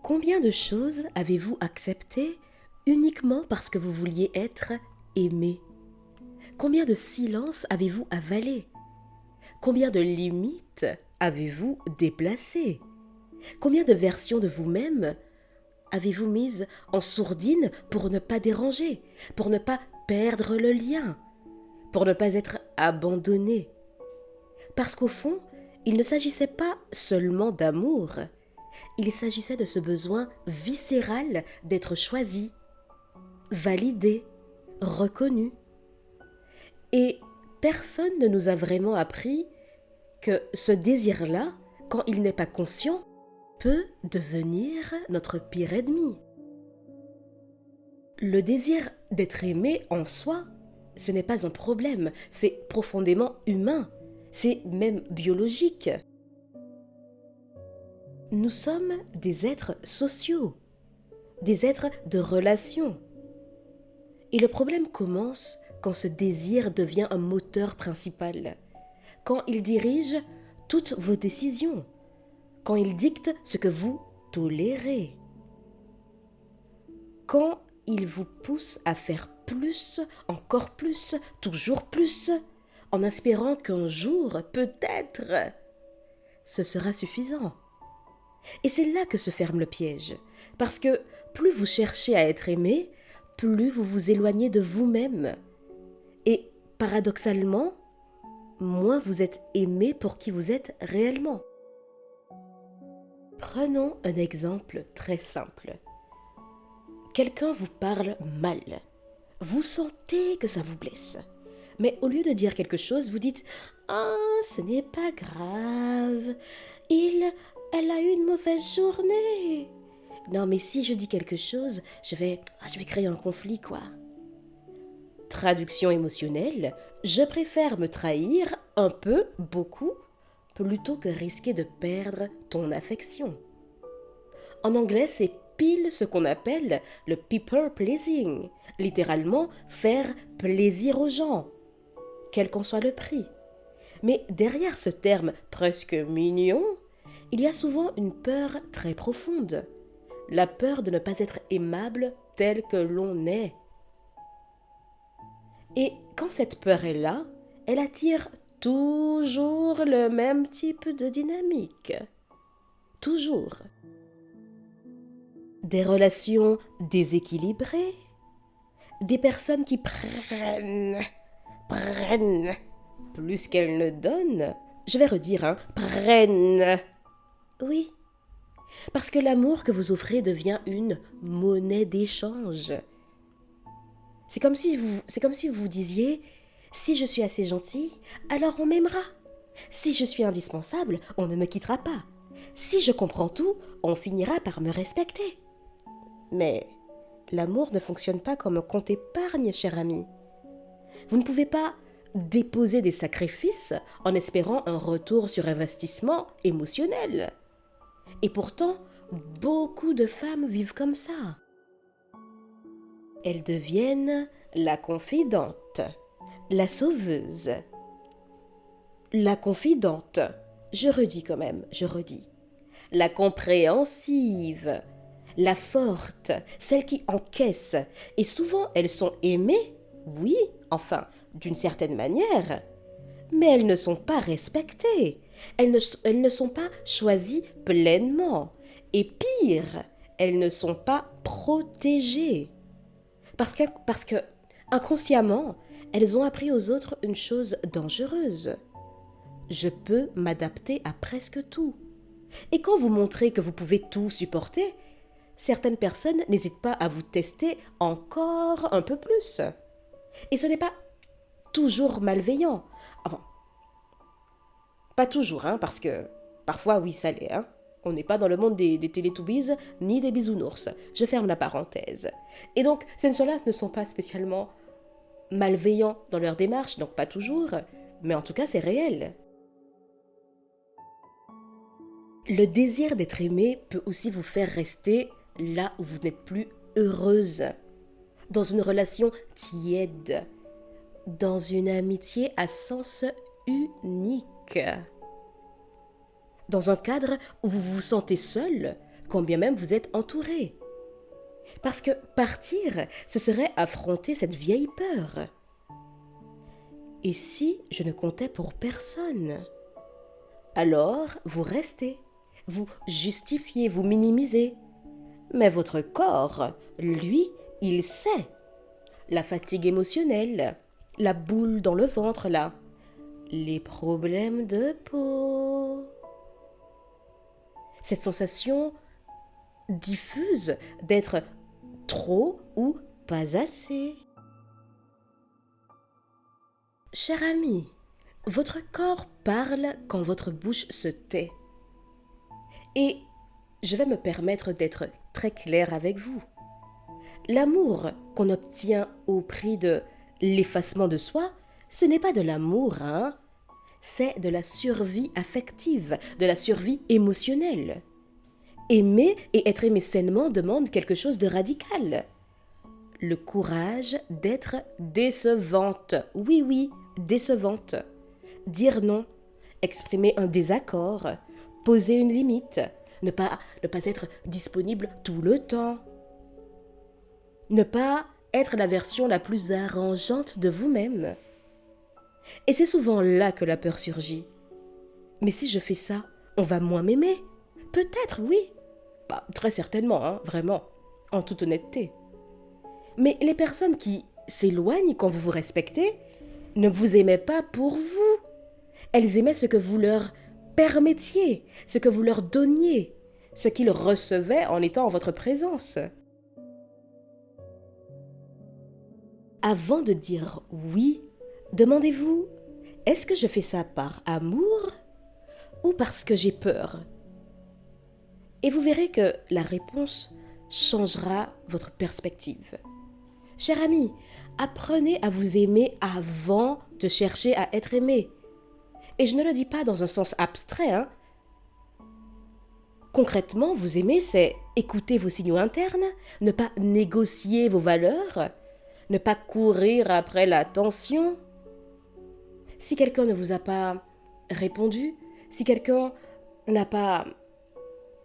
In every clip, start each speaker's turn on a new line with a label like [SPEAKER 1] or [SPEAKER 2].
[SPEAKER 1] Combien de choses avez-vous acceptées uniquement parce que vous vouliez être aimé? Combien de silences avez-vous avalé? Combien de limites avez-vous déplacées? Combien de versions de vous-même avez-vous mises en sourdine pour ne pas déranger, pour ne pas perdre le lien, pour ne pas être abandonné? Parce qu'au fond, il ne s'agissait pas seulement d'amour, il s'agissait de ce besoin viscéral d'être choisi, validé, reconnu. Et personne ne nous a vraiment appris que ce désir-là, quand il n'est pas conscient, peut devenir notre pire ennemi. Le désir d'être aimé en soi, ce n'est pas un problème, c'est profondément humain, c'est même biologique. Nous sommes des êtres sociaux, des êtres de relation. Et le problème commence quand ce désir devient un moteur principal, quand il dirige toutes vos décisions, quand il dicte ce que vous tolérez, quand il vous pousse à faire plus, encore plus, toujours plus, en espérant qu'un jour, peut-être, ce sera suffisant. Et c'est là que se ferme le piège, parce que plus vous cherchez à être aimé, plus vous vous éloignez de vous-même. Et paradoxalement, moins vous êtes aimé pour qui vous êtes réellement. Prenons un exemple très simple. Quelqu'un vous parle mal. Vous sentez que ça vous blesse. Mais au lieu de dire quelque chose, vous dites « Ah, ce n'est pas grave. Elle a eu une mauvaise journée. » Non, mais si je dis quelque chose, je vais créer un conflit, quoi. Traduction émotionnelle, je préfère me trahir un peu, beaucoup, plutôt que risquer de perdre ton affection. En anglais, c'est pile ce qu'on appelle le people pleasing, littéralement faire plaisir aux gens, quel qu'en soit le prix. Mais derrière ce terme presque mignon, il y a souvent une peur très profonde, la peur de ne pas être aimable tel que l'on est. Et quand cette peur est là, elle attire toujours le même type de dynamique. Toujours. Des relations déséquilibrées, des personnes qui prennent plus qu'elles ne donnent. Je vais redire, prennent. Oui, parce que l'amour que vous offrez devient une monnaie d'échange. C'est comme si vous disiez, si je suis assez gentille, alors on m'aimera. Si je suis indispensable, on ne me quittera pas. Si je comprends tout, on finira par me respecter. Mais l'amour ne fonctionne pas comme un compte épargne, cher ami. Vous ne pouvez pas déposer des sacrifices en espérant un retour sur investissement émotionnel. Et pourtant, beaucoup de femmes vivent comme ça. Elles deviennent la confidente, la sauveuse. La confidente, je redis quand même, je redis. La compréhensive, la forte, celle qui encaisse. Et souvent, elles sont aimées, oui, enfin, d'une certaine manière, mais elles ne sont pas respectées. Elles ne sont pas choisies pleinement. Et pire, elles ne sont pas protégées. Parce que, inconsciemment, elles ont appris aux autres une chose dangereuse. Je peux m'adapter à presque tout. Et quand vous montrez que vous pouvez tout supporter, certaines personnes n'hésitent pas à vous tester encore un peu plus. Et ce n'est pas toujours malveillant. Enfin, pas toujours, parce que parfois, oui, ça l'est. On n'est pas dans le monde des Télétubbies ni des bisounours. Je ferme la parenthèse. Et donc, ces gens-là ne sont pas spécialement malveillants dans leur démarche, donc pas toujours, mais en tout cas, c'est réel. Le désir d'être aimé peut aussi vous faire rester là où vous n'êtes plus heureuse, dans une relation tiède, dans une amitié à sens unique, dans un cadre où vous vous sentez seul, quand bien même vous êtes entouré. Parce que partir, ce serait affronter cette vieille peur. Et si je ne comptais pour personne? Alors, vous restez, vous justifiez, vous minimisez. Mais votre corps, lui, il sait. La fatigue émotionnelle, la boule dans le ventre là, les problèmes de peau. Cette sensation diffuse d'être trop ou pas assez. Cher ami, votre corps parle quand votre bouche se tait. Et je vais me permettre d'être très claire avec vous. L'amour qu'on obtient au prix de l'effacement de soi, ce n'est pas de l'amour, hein? C'est de la survie affective, de la survie émotionnelle. Aimer et être aimé sainement demande quelque chose de radical. Le courage d'être décevante. Oui, oui, décevante. Dire non, exprimer un désaccord, poser une limite, ne pas être disponible tout le temps. Ne pas être la version la plus arrangeante de vous-même. Et c'est souvent là que la peur surgit. Mais si je fais ça, on va moins m'aimer. Peut-être, oui. Bah, très certainement, hein, vraiment, en toute honnêteté. Mais les personnes qui s'éloignent quand vous vous respectez ne vous aimaient pas pour vous. Elles aimaient ce que vous leur permettiez, ce que vous leur donniez, ce qu'ils recevaient en étant en votre présence. Avant de dire oui, demandez-vous, est-ce que je fais ça par amour ou parce que j'ai peur? Et vous verrez que la réponse changera votre perspective. Cher ami, apprenez à vous aimer avant de chercher à être aimé. Et je ne le dis pas dans un sens abstrait, hein. Concrètement, vous aimer, c'est écouter vos signaux internes, ne pas négocier vos valeurs, ne pas courir après l'attention. Si quelqu'un ne vous a pas répondu, si quelqu'un n'a pas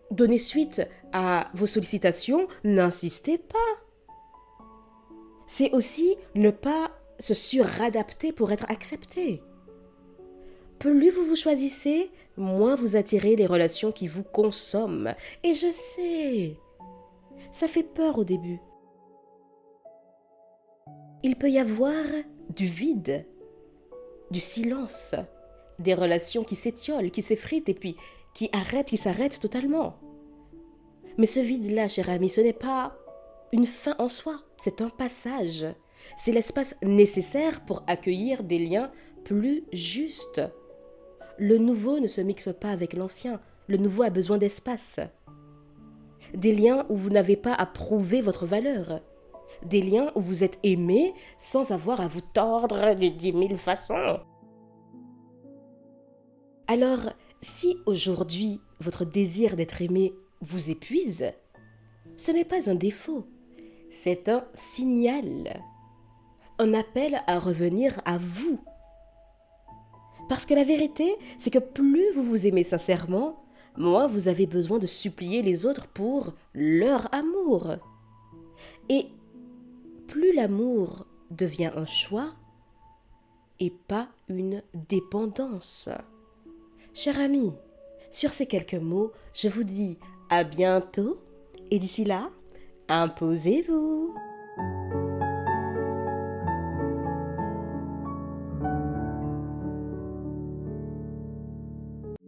[SPEAKER 1] donné suite à vos sollicitations, n'insistez pas. C'est aussi ne pas se suradapter pour être accepté. Plus vous vous choisissez, moins vous attirez les relations qui vous consomment. Et je sais, ça fait peur au début. Il peut y avoir du vide, du silence, des relations qui s'étiolent, qui s'effritent et puis qui s'arrêtent totalement. Mais ce vide-là, cher ami, ce n'est pas une fin en soi, c'est un passage. C'est l'espace nécessaire pour accueillir des liens plus justes. Le nouveau ne se mixe pas avec l'ancien. Le nouveau a besoin d'espace. Des liens où vous n'avez pas à prouver votre valeur. Des liens où vous êtes aimé sans avoir à vous tordre de 10 000 façons. Alors, si aujourd'hui votre désir d'être aimé vous épuise, ce n'est pas un défaut, c'est un signal, un appel à revenir à vous. Parce que la vérité, c'est que plus vous vous aimez sincèrement, moins vous avez besoin de supplier les autres pour leur amour. Et plus l'amour devient un choix et pas une dépendance. Cher ami, sur ces quelques mots, je vous dis à bientôt et d'ici là, imposez-vous.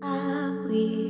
[SPEAKER 1] Ah oui.